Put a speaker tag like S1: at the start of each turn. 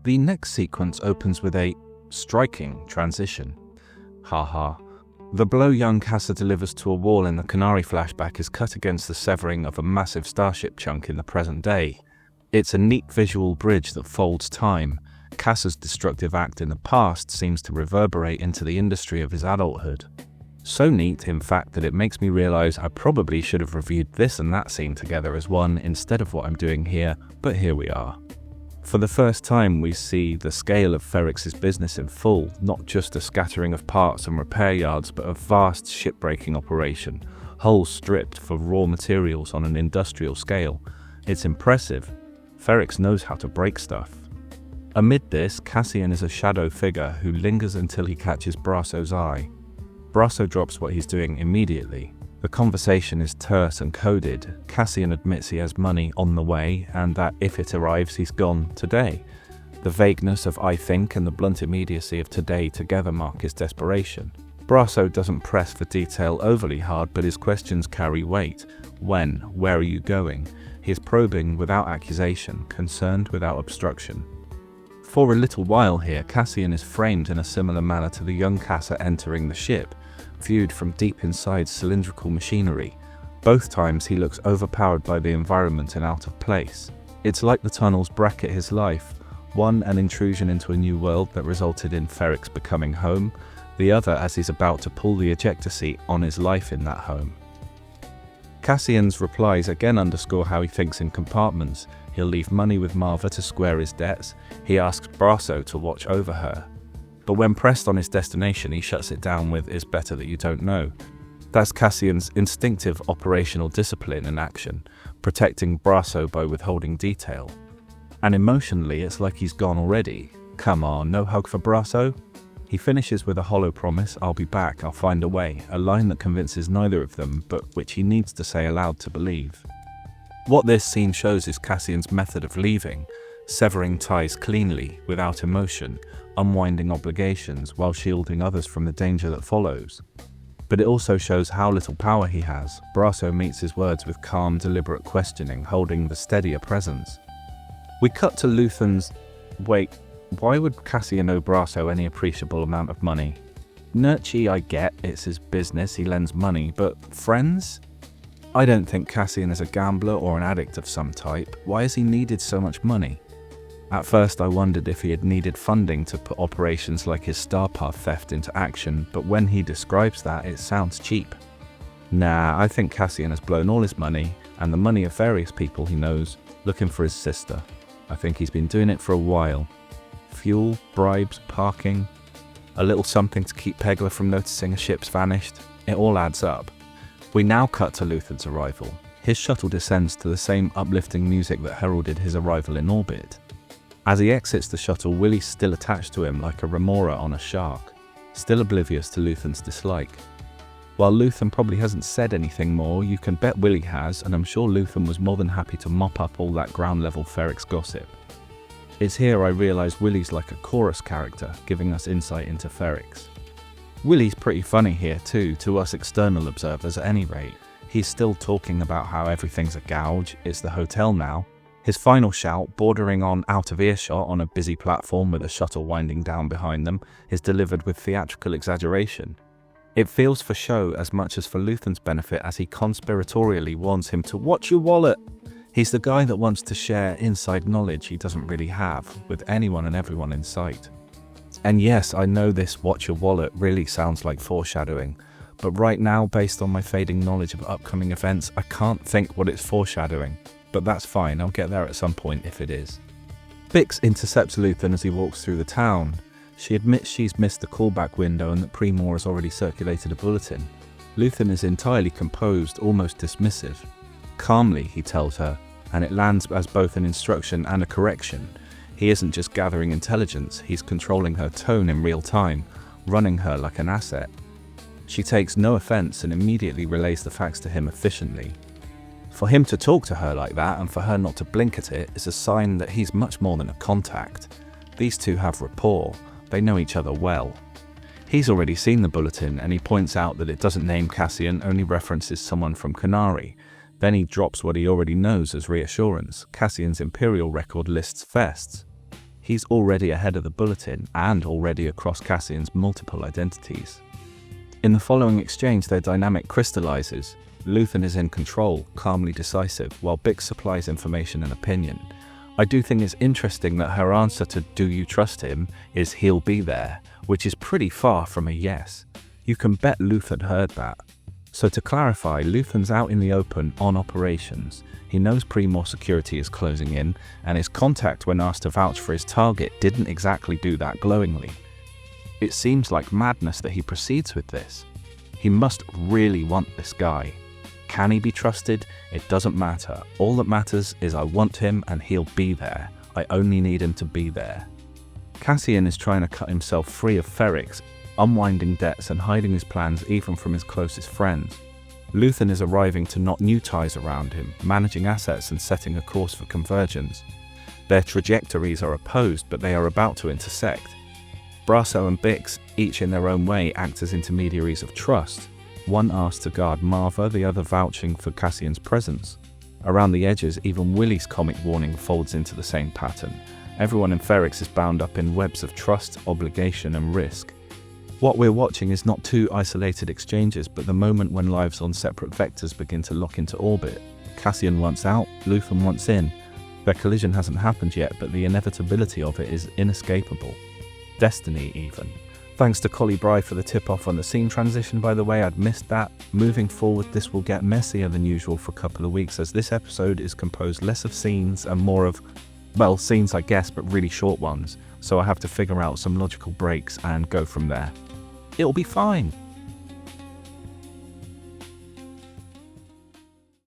S1: The next sequence opens with a striking transition. Haha. The blow young Casa delivers to a wall in the Canary flashback is cut against the severing of a massive starship chunk in the present day. It's a neat visual bridge that folds time. Casa's destructive act in the past seems to reverberate into the industry of his adulthood. So neat, in fact, that it makes me realize I probably should have reviewed this and that scene together as one instead of what I'm doing here, but here we are. For the first time, we see the scale of Ferrix's business in full, not just a scattering of parts and repair yards, but a vast shipbreaking operation, hulls stripped for raw materials on an industrial scale. It's impressive. Ferrix knows how to break stuff. Amid this, Cassian is a shadow figure who lingers until he catches Brasso's eye. Brasso drops what he's doing immediately. The conversation is terse and coded. Cassian admits he has money on the way and that if it arrives, he's gone today. The vagueness of "I think" and the blunt immediacy of "today" together mark his desperation. Brasso doesn't press for detail overly hard, but his questions carry weight. When? Where are you going? He is probing without accusation, concerned without obstruction. For a little while here, Cassian is framed in a similar manner to the young Casa entering the ship, viewed from deep inside cylindrical machinery. Both times he looks overpowered by the environment and out of place. It's like the tunnels bracket his life, one an intrusion into a new world that resulted in Ferrix becoming home, the other as he's about to pull the ejector seat on his life in that home. Cassian's replies again underscore how he thinks in compartments. He'll leave money with Marva to square his debts. He asks Brasso to watch over her. But when pressed on his destination, he shuts it down with "it's better that you don't know." That's Cassian's instinctive operational discipline in action, protecting Brasso by withholding detail. And emotionally, it's like he's gone already. Come on, no hug for Brasso? He finishes with a hollow promise, "I'll be back, I'll find a way," a line that convinces neither of them, but which he needs to say aloud to believe. What this scene shows is Cassian's method of leaving, severing ties cleanly, without emotion, unwinding obligations while shielding others from the danger that follows. But it also shows how little power he has. Brasso meets his words with calm, deliberate questioning, holding the steadier presence. We cut to Luthen's, "Wait, why would Cassian owe Brasso any appreciable amount of money? Nurchi, I get, it's his business, he lends money, but friends? I don't think Cassian is a gambler or an addict of some type. Why has he needed so much money?" At first I wondered if he had needed funding to put operations like his Starpath theft into action, but when he describes that, it sounds cheap. Nah, I think Cassian has blown all his money, and the money of various people he knows, looking for his sister. I think he's been doing it for a while. Fuel, bribes, parking, a little something to keep Pegler from noticing a ship's vanished. It all adds up. We now cut to Luthen's arrival. His shuttle descends to the same uplifting music that heralded his arrival in orbit. As he exits the shuttle, Willi's still attached to him like a remora on a shark, still oblivious to Luthen's dislike. While Luthen probably hasn't said anything more, you can bet Willi has, and I'm sure Luthen was more than happy to mop up all that ground-level Ferrix gossip. It's here I realise Willi's like a chorus character, giving us insight into Ferrix. Willi's pretty funny here too, to us external observers at any rate. He's still talking about how everything's a gouge, it's the hotel now. His final shout, bordering on out of earshot on a busy platform with a shuttle winding down behind them, is delivered with theatrical exaggeration. It feels for show as much as for Luthen's benefit as he conspiratorially warns him to watch your wallet. He's the guy that wants to share inside knowledge he doesn't really have with anyone and everyone in sight. And yes, I know this "watch your wallet" really sounds like foreshadowing, but right now, based on my fading knowledge of upcoming events, I can't think what it's foreshadowing. But that's fine, I'll get there at some point if it is. Bix intercepts Luthen as he walks through the town. She admits she's missed the callback window and that Premor has already circulated a bulletin. Luthen is entirely composed, almost dismissive. Calmly, he tells her, and it lands as both an instruction and a correction. He isn't just gathering intelligence, he's controlling her tone in real time, running her like an asset. She takes no offense and immediately relays the facts to him efficiently. For him to talk to her like that and for her not to blink at it is a sign that he's much more than a contact. These two have rapport, they know each other well. He's already seen the bulletin and he points out that it doesn't name Cassian, only references someone from Canary. Then he drops what he already knows as reassurance. Cassian's Imperial record lists Fests. He's already ahead of the bulletin and already across Cassian's multiple identities. In the following exchange, their dynamic crystallizes. Luthen is in control, calmly decisive, while Bix supplies information and opinion. I do think it's interesting that her answer to "do you trust him" is "he'll be there," which is pretty far from a yes. You can bet Luthen heard that. So to clarify, Luthen's out in the open on operations. He knows Pre-Mor security is closing in, and his contact when asked to vouch for his target didn't exactly do that glowingly. It seems like madness that he proceeds with this. He must really want this guy. Can he be trusted? It doesn't matter. All that matters is I want him and he'll be there. I only need him to be there. Cassian is trying to cut himself free of Ferrix, unwinding debts and hiding his plans even from his closest friends. Luthen is arriving to knot new ties around him, managing assets and setting a course for convergence. Their trajectories are opposed, but they are about to intersect. Brasso and Bix, each in their own way, act as intermediaries of trust. One asked to guard Marva, the other vouching for Cassian's presence. Around the edges, even Willi's comic warning folds into the same pattern. Everyone in Ferrix is bound up in webs of trust, obligation, and risk. What we're watching is not two isolated exchanges, but the moment when lives on separate vectors begin to lock into orbit. Cassian wants out, Luthen wants in. Their collision hasn't happened yet, but the inevitability of it is inescapable. Destiny, even. Thanks to Collie Bry for the tip-off on the scene transition, by the way. I'd missed that. Moving forward, this will get messier than usual for a couple of weeks, as this episode is composed less of scenes and more of, well, scenes I guess, but really short ones. So I have to figure out some logical breaks and go from there. It'll be fine.